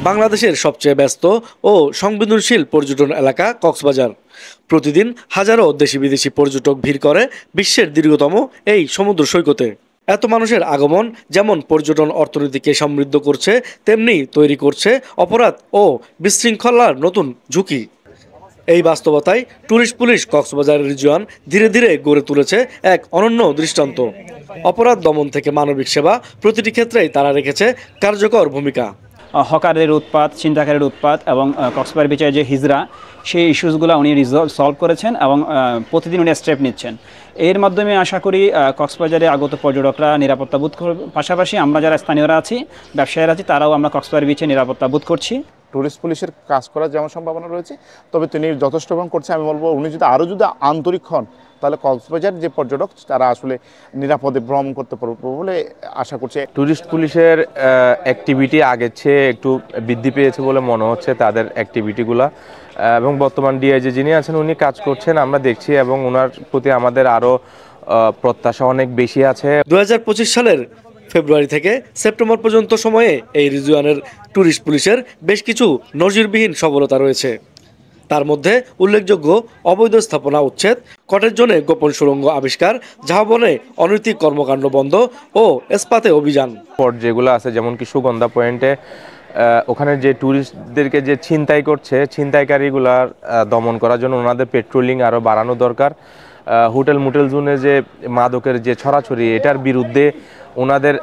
বাংলাদেশের সবচেয়ে ব্যস্ত ও সংবেদনশীল পর্যটন এলাকা কক্সবাজার। প্রতিদিন হাজারো দেশি বিদেশি পর্যটক ভিড় করে বিশ্বের দীর্ঘতম এই সমুদ্র সৈকতে। এত মানুষের আগমন যেমন পর্যটন অর্থনীতিকে সমৃদ্ধ করছে, তেমনি তৈরি করছে অপরাধ ও বিশৃঙ্খলার নতুন ঝুঁকি। এই বাস্তবতায় ট্যুরিস্ট পুলিশ কক্সবাজার রিজিয়ন ধীরে ধীরে গড়ে তুলেছে এক অনন্য দৃষ্টান্ত। অপরাধ দমন থেকে মানবিক সেবা, প্রতিটি ক্ষেত্রেই তারা রেখেছে কার্যকর ভূমিকা। হকারদের উৎপাত, ছিনতাইকারীর উৎপাত এবং কক্সবাজার বিচের যে হিজড়া, সেই ইস্যুসগুলো উনি সলভ করেছেন এবং প্রতিদিন উনি স্টেপ নিচ্ছেন। এর মাধ্যমে আশা করি কক্সবাজারে আগত পর্যটকরা নিরাপত্তা বোধ করবে। পাশাপাশি আমরা যারা স্থানীয়রা আছি, ব্যবসায়ীরা আছি, তারাও আমরা কক্সবাজার বিচে নিরাপত্তা বোধ করছি। ট্যুরিস্ট পুলিশের কাজ করার যেমন সম্ভাবনা রয়েছে, তবে তিনি যথেষ্ট এবং করছে। আমি বলবো উনি যদি আরও আন্তরিক হন, তাহলে কক্সবাজার যে পর্যটক তারা আসলে নিরাপদে ভ্রমণ করতে পারবে বলে আশা করছে। ট্যুরিস্ট পুলিশের অ্যাক্টিভিটি আগের চেয়ে একটু বৃদ্ধি পেয়েছে বলে মনে হচ্ছে তাদের অ্যাক্টিভিটিগুলো, এবং বর্তমান ডিআইজি যিনি আছেন উনি কাজ করছেন আমরা দেখছি, এবং ওনার প্রতি আমাদের আরও প্রত্যাশা অনেক বেশি আছে। 2025 সালের ফেব্রুয়ারি থেকে সেপ্টেম্বর পর্যন্ত সময়ে এই রিজিয়নের ট্যুরিস্ট পুলিশের বেশ কিছু নজিরবিহীন সফলতা রয়েছে। তার মধ্যে উল্লেখযোগ্য অবৈধ স্থাপনা উচ্ছেদ, কটেজ জোনে গোপন সুড়ঙ্গ আবিষ্কার, ঝাউবনে অনৈতিক কর্মকাণ্ড বন্ধ ও ইস্পাতে অভিযান। স্পট যেগুলো আছে যেমন কি সুগন্ধা পয়েন্টে, ওখানে যে ট্যুরিস্টদেরকে যে ছিনতাই করছে, ছিনতাইকারীগুলার দমন করার জন্য ওনাদের পেট্রোলিং আরও বাড়ানো দরকার। হোটেল মোটেল জোনে যে মাদকের যে ছড়াছড়ি, এটার বিরুদ্ধে ওনাদের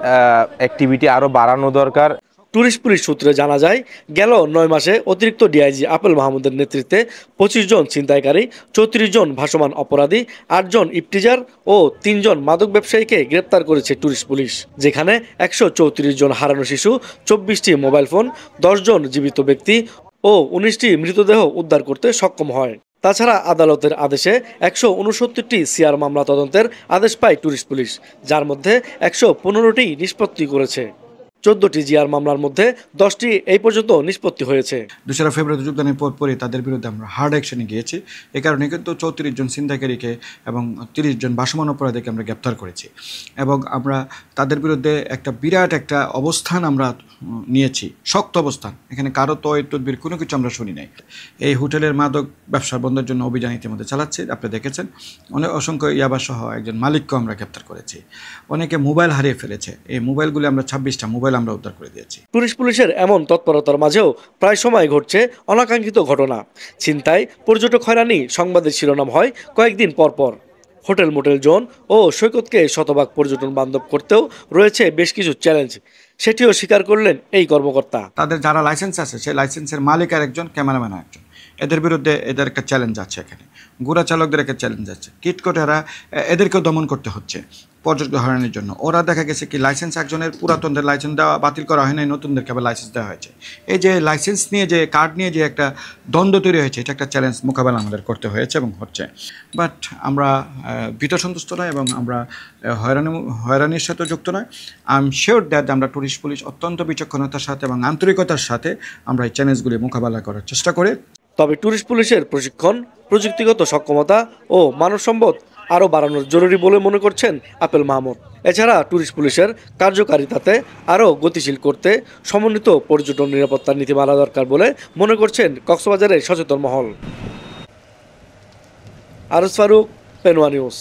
অ্যাক্টিভিটি আরও বাড়ানো দরকার। ট্যুরিস্ট পুলিশ সূত্রে জানা যায়, গেল 9 মাসে অতিরিক্ত ডিআইজি আপেল মাহমুদের নেতৃত্বে 25 জন ছিনতাইকারী, 34 জন ভাসমান অপরাধী, 8 জন ইফটিজার ও 3 জন মাদক ব্যবসায়ীকে গ্রেপ্তার করেছে ট্যুরিস্ট পুলিশ। যেখানে 134 জন হারানো শিশু, 24টি মোবাইল ফোন, 10 জন জীবিত ব্যক্তি ও 19টি মৃতদেহ উদ্ধার করতে সক্ষম হয়। তাছাড়া আদালতের আদেশে 169টি সিআর মামলা তদন্তের আদেশ পায় ট্যুরিস্ট পুলিশ, যার মধ্যে 115টি নিষ্পত্তি করেছে। 14টি জিআর মামলার মধ্যে 10টি এই পর্যন্ত নিষ্পত্তি হয়েছে। 2 ফেব্রুয়ারি যোগদানের পরই তাদের বিরুদ্ধে আমরা হার্ড অ্যাকশনে গিয়েছি। এ কারণে কিন্তু 34 জন ছিনতাইকারীকে এবং 30 জন ভাসমান অপরাধীকে আমরা গ্রেপ্তার করেছি, এবং আমরা তাদের বিরুদ্ধে একটা বিরাট একটা অবস্থান আমরা নিয়েছি, শক্ত অবস্থান। এখানে কারো তদবির কোনো কিছু আমরা শুনি নাই। এই হোটেলের মাদক ব্যবসা বন্ধের জন্য অভিযান ইতিমধ্যে চালাচ্ছি, আপনি দেখেছেন। অসংখ্য ইয়াবা সহ একজন মালিককেও আমরা গ্রেপ্তার করেছি। অনেকে মোবাইল হারিয়ে ফেলেছে, এই মোবাইলগুলি আমরা 26টা মোবাইল আমরা উদ্ধার করে দিয়েছি। ট্যুরিস্ট পুলিশের এমন তৎপরতার মাঝেও প্রায় সময় ঘটছে অনাকাঙ্ক্ষিত ঘটনা। ছিনতাই, পর্যটক হয়রানি সংবাদের শিরোনাম হয় কয়েকদিন পর পর। হোটেল মোটেল জোন ও সৈকতকে শতভাগ পর্যটন বান্ধব করতেও রয়েছে বেশ কিছু চ্যালেঞ্জ, সেটিও স্বীকার করলেন এই কর্মকর্তা। তাদের যারা লাইসেন্স আছে, সেই লাইসেন্সের মালিক আর একজন, ক্যামেরাম্যান একজন, এদের বিরুদ্ধে এদের একটা চ্যালেঞ্জ আছে। এখানে গুড়া চালকদের একটা চ্যালেঞ্জ আছে। কিটকোটেরা এদেরকেও দমন করতে হচ্ছে পর্যটক হয়রানির জন্য। ওরা দেখা গেছে কি লাইসেন্স একজনের পুরাতনদের লাইসেন্স দেওয়া বাতিল করা হয় নাই, নতুনদেরকে আবার লাইসেন্স দেওয়া হয়েছে। এই যে লাইসেন্স নিয়ে যে কার্ড নিয়ে যে একটা দ্বন্দ্ব তৈরি হয়েছে, এটা একটা চ্যালেঞ্জ মোকাবেলা আমাদের করতে হয়েছে এবং হচ্ছে। বাট আমরা ভীত সন্তুষ্ট নয় এবং আমরা হয়রানির সাথে যুক্ত নয়। আই এম শিওর দ্যাট আমরা ট্যুরিস্ট পুলিশ অত্যন্ত বিচক্ষণতার সাথে এবং আন্তরিকতার সাথে আমরা এই চ্যালেঞ্জগুলি মোকাবেলা করার চেষ্টা করি। তবে ট্যুরিস্ট পুলিশের প্রশিক্ষণ, প্রযুক্তিগত সক্ষমতা ও মানব সম্পদ আরও বাড়ানোর জরুরি বলে মনে করছেন আপেল মাহমুদ। এছাড়া ট্যুরিস্ট পুলিশের কার্যকারিতাতে আরও গতিশীল করতে সমন্বিত পর্যটন নিরাপত্তার নীতিমালা দরকার বলে মনে করছেন কক্সবাজারের সচেতন মহল। আরস ফারুক, পেনওয়া নিউজ।